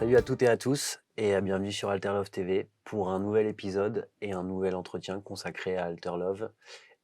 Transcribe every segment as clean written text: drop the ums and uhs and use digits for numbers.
Salut à toutes et à tous et bienvenue sur Alter Love TV pour un nouvel épisode et un nouvel entretien consacré à Alter Love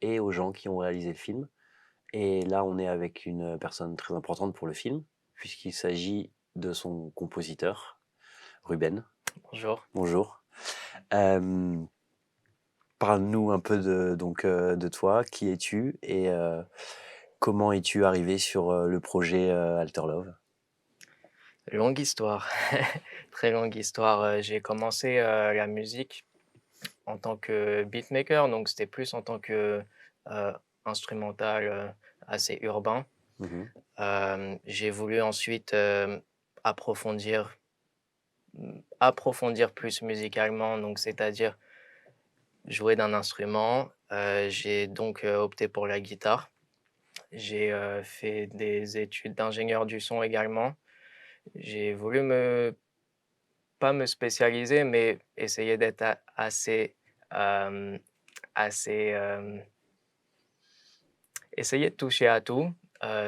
et aux gens qui ont réalisé le film. Et là, on est avec une personne très importante pour le film, puisqu'il s'agit de son compositeur, Ruben. Bonjour. Bonjour. Euh, Parle-nous un peu de toi, qui es-tu et comment es-tu arrivé sur le projet Alter Love? Longue histoire, très longue histoire. J'ai commencé la musique en tant que beatmaker, donc c'était plus en tant que euh, instrumental assez urbain. Mhm. J'ai voulu ensuite approfondir, approfondir plus musicalement, donc c'est-à-dire jouer d'un instrument. J'ai donc opté pour la guitare. J'ai fait des études d'ingénieur du son également. J'ai voulu pas me spécialiser, mais essayer d'être assez, assez, essayer de toucher à tout,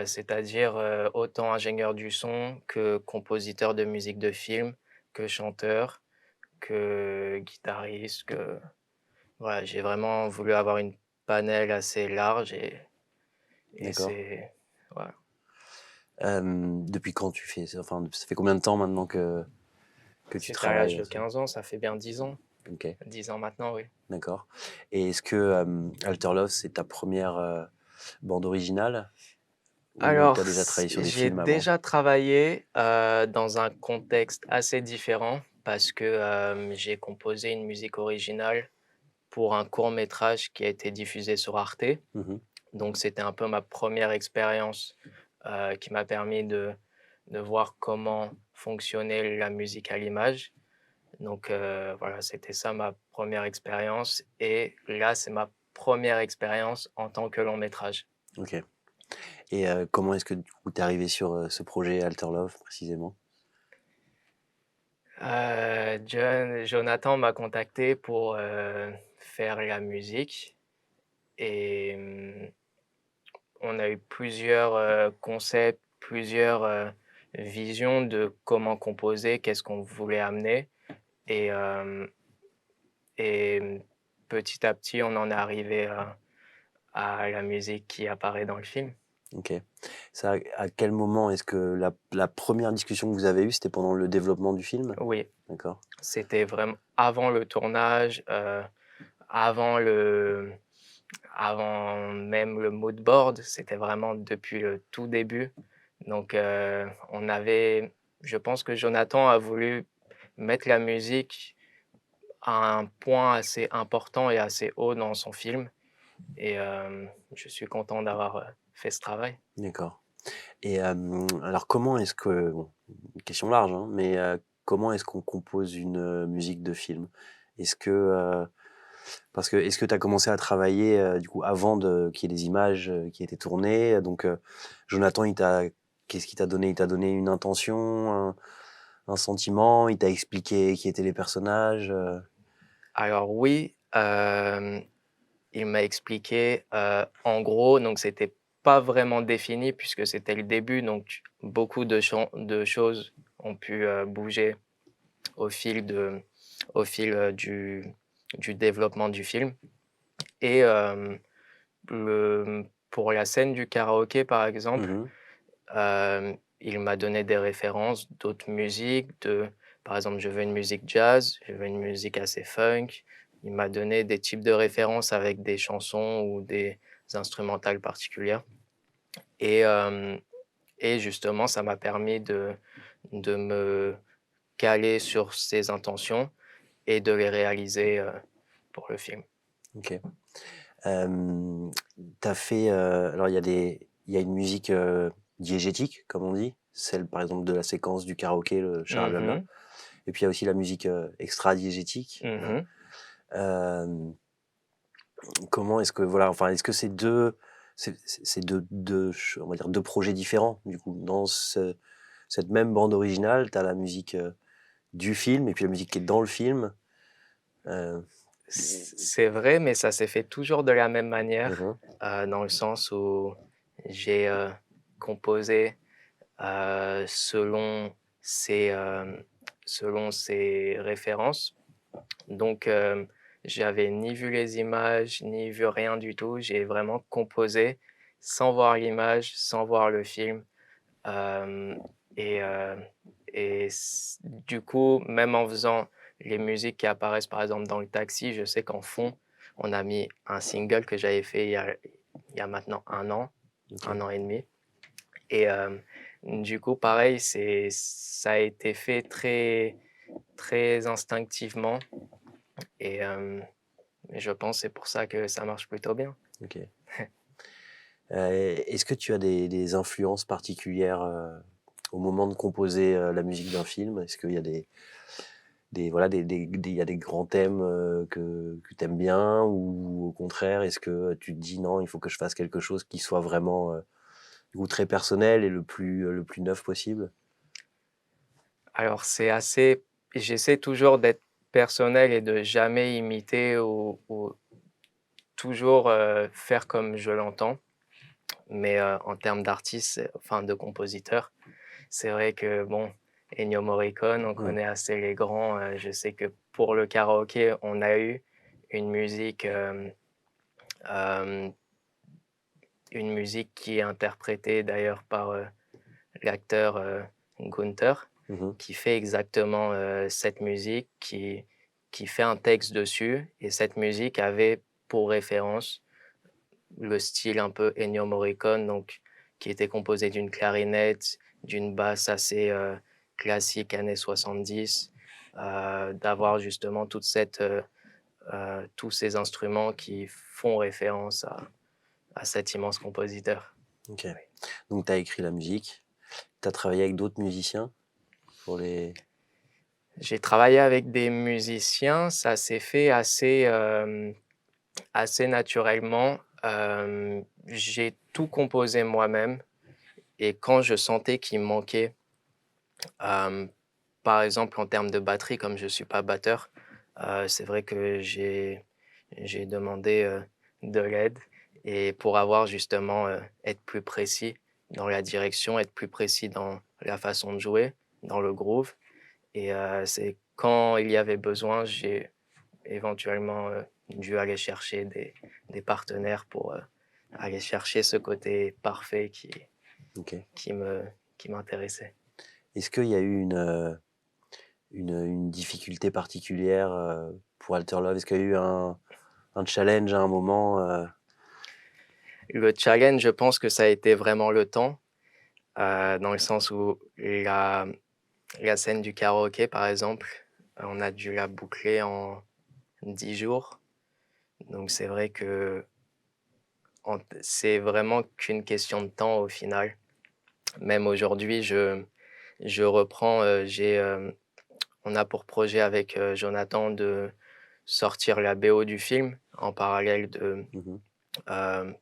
c'est-à-dire autant ingénieur du son que compositeur de musique de film, que chanteur, que guitariste, que voilà, j'ai vraiment voulu avoir une panel assez large et D'accord. c'est voilà. Depuis quand tu fais ça? Enfin, ça fait combien de temps maintenant que tu C'était à l'âge travailles de à ça? 15 ans, ça fait bien 10 ans. Ok, 10 ans maintenant, oui. d'accord. Et est-ce que Alter Love, c'est ta première bande originale ou tu Alors, as déjà travaillé sur des j'ai films avant? déjà travaillé, dans un contexte assez différent parce que, j'ai composé une musique originale pour un court métrage qui a été diffusé sur Arte. Mhm. Donc c'était un peu ma première expérience, qui m'a permis de voir comment fonctionnait la musique à l'image. Donc, voilà, c'était ça ma première expérience et là, c'est ma première expérience en tant que long métrage. Ok. Et comment est-ce que du coup tu es arrivé sur ce projet Alter Love précisément? Jonathan m'a contacté pour, faire la musique et on a eu plusieurs, concepts, plusieurs, visions de comment composer, qu'est-ce qu'on voulait amener et et petit à petit, on en est arrivé à la musique qui apparaît dans le film. Ok. Ça, à quel moment est-ce que la première discussion que vous avez eue, c'était pendant le développement du film? Oui, D'accord. c'était vraiment avant le tournage, avant le avant même le mood board, c'était vraiment depuis le tout début. Donc, je pense que Jonathan a voulu mettre la musique à un point assez important et assez haut dans son film et je suis content d'avoir, fait ce travail. D'accord. Et alors comment est-ce que, bon, une question large, hein, mais comment est-ce qu'on compose une musique de film? Est-ce que, parce que est-ce que tu as commencé à travailler du coup avant qu'il y ait des images qui aient été tournées? Donc Jonathan, qu'est-ce qu'il t'a donné? Il t'a donné une intention, un sentiment, il t'a expliqué qui étaient les personnages? Alors oui, il m'a expliqué, en gros, donc c'était pas vraiment défini puisque c'était le début, donc beaucoup de choses ont pu, bouger au fil de au fil, du développement du film et pour la scène du karaoké, par exemple, Mhm. il m'a donné des références d'autres musiques, par exemple, je veux une musique jazz, je veux une musique assez funk. Il m'a donné des types de références avec des chansons ou des instrumentales particulières et justement, ça m'a permis de me caler sur ses intentions et de les réaliser, pour le film. Ok. Euh, T'as fait, alors il y a une musique diégétique, comme on dit, celle par exemple de la séquence du karaoké, le charabia. Mmh. Et puis il y a aussi la musique extra-diégétique. Mmh. Euh, Comment est-ce que voilà, enfin, est-ce que c'est on va dire deux projets différents du coup dans cette même bande originale, tu as la musique du film et puis la musique qui est dans le film. Euh, C'est vrai, mais ça s'est fait toujours de la même manière, mhm, dans le sens où j'ai, composé, selon ses, selon ses références. Donc, j'avais ni vu les images, ni vu rien du tout. J'ai vraiment composé sans voir l'image, sans voir le film. Hem et du coup, même en faisant les musiques qui apparaissent, par exemple, dans le taxi, je sais qu'en fond, on a mis un single que j'avais fait il y a maintenant OK. 1 an et demi. Et du coup, pareil, ça a été fait très très instinctivement et je pense c'est pour ça que ça marche plutôt bien. OK. Est-ce que tu as des influences particulières, au moment de composer, la musique d'un film? Est-ce qu'il y a voilà, il y a des grands thèmes, que tu aimes bien ou au contraire, est-ce que tu te dis: «Non, il faut que je fasse quelque chose qui soit vraiment, ou très personnel et le plus neuf possible»? Alors c'est assez j'essaie toujours d'être personnel et de jamais imiter ou toujours, faire comme je l'entends. Mais, en termes d'artiste, enfin de compositeur, c'est vrai que bon, Ennio Morricone, on Mmh. connaît assez les grands, je sais que pour le karaoké, on a eu une musique, hem, une musique qui est interprétée d'ailleurs par, l'acteur, Gunther, Mmh. qui fait exactement, cette musique, qui fait un texte dessus et cette musique avait pour référence le style un peu Ennio Morricone, donc qui était composé d'une clarinette, d'une basse assez, classique années 70, d'avoir justement tous ces instruments qui font référence à cet immense compositeur. OK. Oui. Donc tu as écrit la musique. Tu as travaillé avec d'autres musiciens pour les J'ai travaillé avec des musiciens, ça s'est fait assez naturellement. J'ai tout composé moi-même et quand je sentais qu'il me manquait, hem, par exemple en termes de batterie, comme je ne suis pas batteur, c'est vrai que j'ai demandé, de l'aide et pour avoir justement, être plus précis dans la direction, être plus précis dans la façon de jouer, dans le groove. Et c'est quand il y avait besoin, j'ai éventuellement, dû aller chercher des partenaires pour, aller chercher ce côté parfait OK. qui me qui m'intéressait. Est-ce qu'il y a eu une difficulté particulière, pour Alter Love? Est-ce qu'il y a eu un challenge à un moment, Le challenge, je pense que ça a été vraiment le temps, dans le sens où la scène du karaoké, par exemple, on a dû la boucler en 10 jours. Donc c'est vrai que c'est vraiment qu'une question de temps au final. Même aujourd'hui, je reprends, on a pour projet avec, Jonathan de sortir la BO du film en parallèle mmh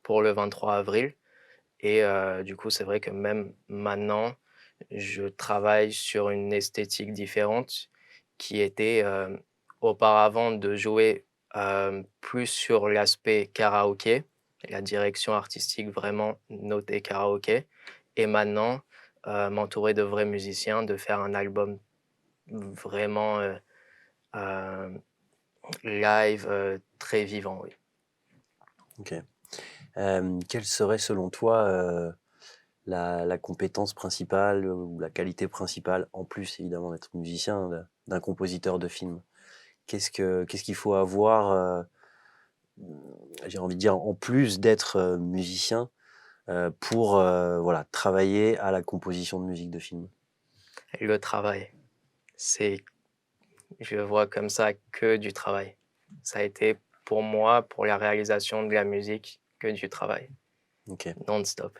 pour le 23 avril et du coup, c'est vrai que même maintenant, je travaille sur une esthétique différente qui était, auparavant de jouer, plus sur l'aspect karaoké, la direction artistique vraiment notée karaoké et maintenant, m'entourer de vrais musiciens, de faire un album vraiment, hem, live, très vivant, oui. OK. Quelle serait selon toi, la compétence principale, ou la qualité principale, en plus évidemment d'être musicien, d'un compositeur de film? Qu'est-ce qu'il faut avoir, j'ai envie de dire en plus d'être, musicien, pour, voilà, travailler à la composition de musique de film? Et le travail, c'est je vois comme ça que du travail. Ça a été pour moi, pour la réalisation de la musique, que du travail, OK. non-stop.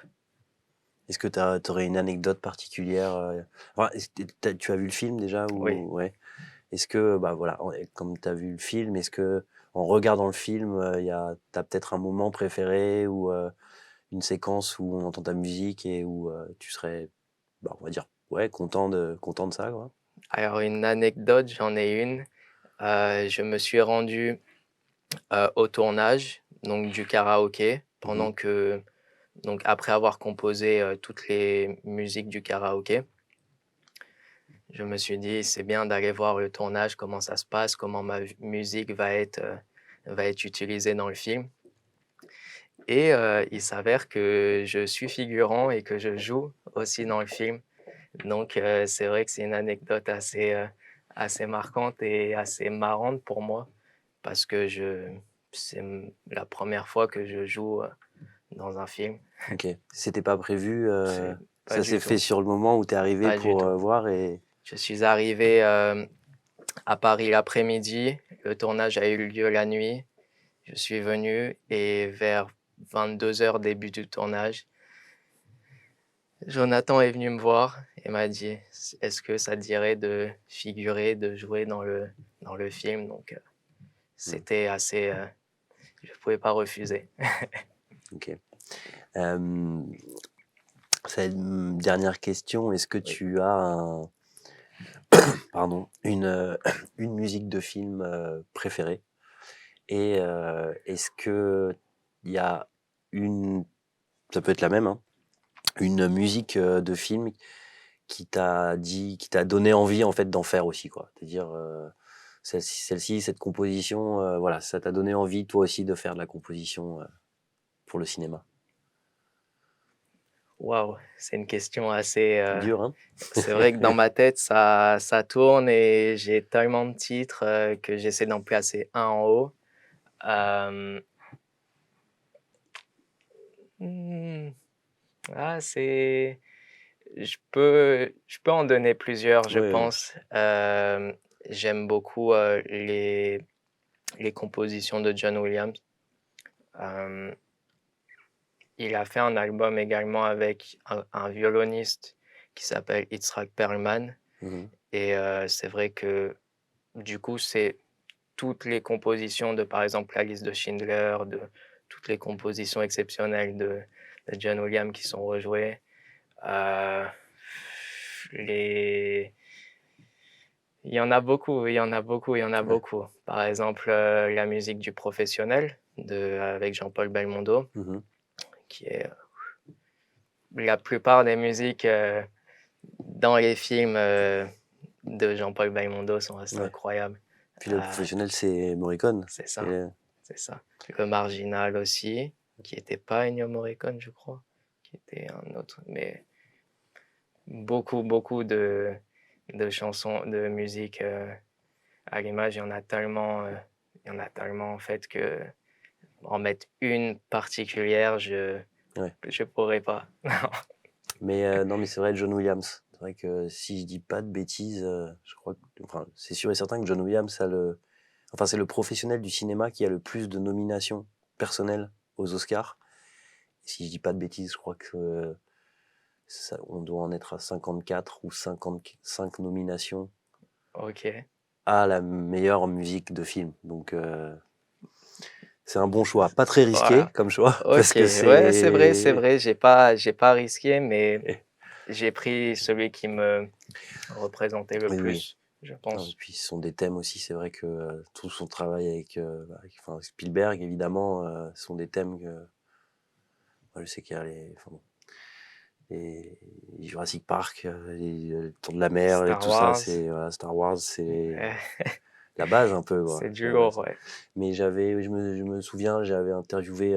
Est-ce que tu aurais une anecdote particulière, enfin, est-ce que tu as vu le film déjà Oui. ou ouais? Est-ce que, bah, voilà, comme tu as vu le film, est-ce que en regardant le film, il y a tu as peut-être un moment préféré ou, une séquence où on entend ta musique et où, tu serais, bah, on va dire, ouais, content de ça, quoi? Alors une anecdote, j'en ai une. Je me suis rendu, au tournage, donc du karaoké, Mmh. donc après avoir composé, toutes les musiques du karaoké, je me suis dit: «C'est bien d'aller voir le tournage, comment ça se passe, comment ma musique va être utilisée dans le film» et il s'avère que je suis figurant et que je joue aussi dans le film. Donc c'est vrai que c'est une anecdote assez marquante et assez marrante pour moi parce que la première fois que je joue, dans un film. OK. C'était pas prévu, C'est pas ça du s'est tout, fait sur le moment où tu es arrivé pas du pour, tout. voir et Je suis arrivé, à Paris l'après-midi, le tournage a eu lieu la nuit. Je suis venu et vers 22 heures début du tournage, Jonathan est venu me voir et m'a dit: «Est-ce que ça te dirait de figurer, de jouer dans le film?» Donc mmh, c'était assez, je pouvais pas refuser. OK. Hem, dernière question, est-ce que Oui. tu as pardon, une musique de film, préférée? Et est-ce qu'il y a une ça peut être la même, hein, une musique, de film qui t'a donné envie, en fait, d'en faire aussi, quoi? C'est-à-dire, celle-ci, cette composition, voilà, ça t'a donné envie, toi aussi, de faire de la composition, pour le cinéma? Waouh, c'est une question assez, Dur, hein? c'est vrai que dans ma tête ça tourne et j'ai tellement de titres, que j'essaie d'en placer un en haut. Hem, mmh, c'est je peux en donner plusieurs, je Ouais, ouais. pense. J'aime beaucoup, les compositions de John Williams. Hem, il a fait un album également avec un violoniste qui s'appelle Itzhak Perlman Mmh. et c'est vrai que, du coup, c'est toutes les compositions de, par exemple, La liste de Schindler, de toutes les compositions exceptionnelles de John Williams qui sont rejouées. Heu, les il y en a beaucoup, il y en a beaucoup, il y en a Ouais. beaucoup. Par exemple, la musique du Professionnel avec Jean-Paul Belmondo, Mmh. qui est, la plupart des musiques, dans les films, de Jean-Paul Belmondo sont assez Ouais. incroyables. Puis le Heu, professionnel, c'est Morricone c'est et ça, c'est ça. Le Marginal aussi, qui était pas Ennio Morricone, je crois, qui était un autre, mais beaucoup de chansons, de musique, à l'image, il y en a tellement en fait que en mettre une particulière, ouais. je pourrais pas. Mais non, mais c'est vrai, John Williams. C'est vrai que si je dis pas de bêtises, je crois que enfin, c'est sûr et certain que John Williams a enfin, c'est le professionnel du cinéma qui a le plus de nominations personnelles aux Oscars. Si je dis pas de bêtises, je crois que ça on doit en être à 54 ou 55 nominations OK. à la meilleure musique de film. Donc c'est un bon choix. Pas très risqué Voilà. comme choix parce OK, que ouais, c'est c'est vrai, j'ai pas risqué, mais j'ai pris celui qui me représentait le oui, oui. plus, je Non, et pense. puis ce sont des thèmes aussi, c'est vrai que, tout son travail avec, enfin Spielberg évidemment, sont des thèmes que moi je sais qu'il y a les enfin bon, les Jurassic Park, le Tour de la mer et Star tout ça, Wars, c'est voilà, Star Wars, c'est eh, la base un peu quoi, c'est du c'est la lourd, base. ouais. Mais je me souviens, j'avais interviewé,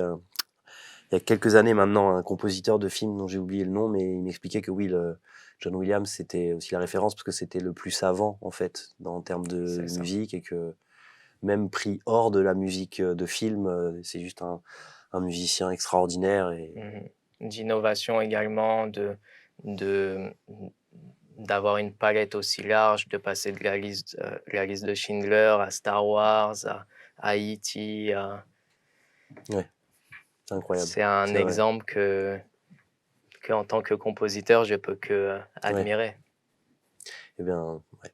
il y a quelques années maintenant, un compositeur de films dont j'ai oublié le nom, mais il m'expliquait que oui, le John Williams, c'était aussi la référence parce que c'était le plus savant en fait, en termes de C'est ça. musique et que même pris hors de la musique, de film, c'est juste un musicien extraordinaire et Mmh. D'innovation également, de d'avoir une palette aussi large, de passer de la liste de Schindler à Star Wars, à E.T., à ouais, c'est incroyable, c'est un c'est vrai. exemple que en tant que compositeur, je peux que, Ouais, admirer. et bien, ouais.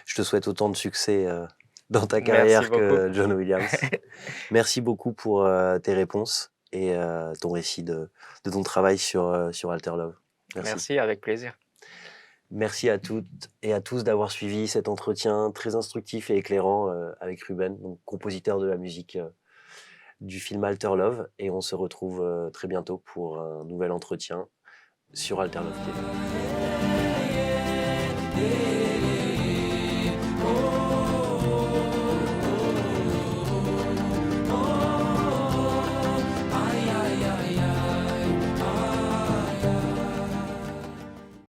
Je te souhaite autant de succès, dans ta Merci carrière beaucoup. que John Williams. Merci beaucoup pour, tes réponses et ton récit de ton travail sur Alter Love. Merci. Merci, avec plaisir. Merci à toutes et à tous d'avoir suivi cet entretien très instructif et éclairant, avec Ruben, donc compositeur de la musique, du film Alter Love et on se retrouve, très bientôt pour un nouvel entretien sur Alter Love TV.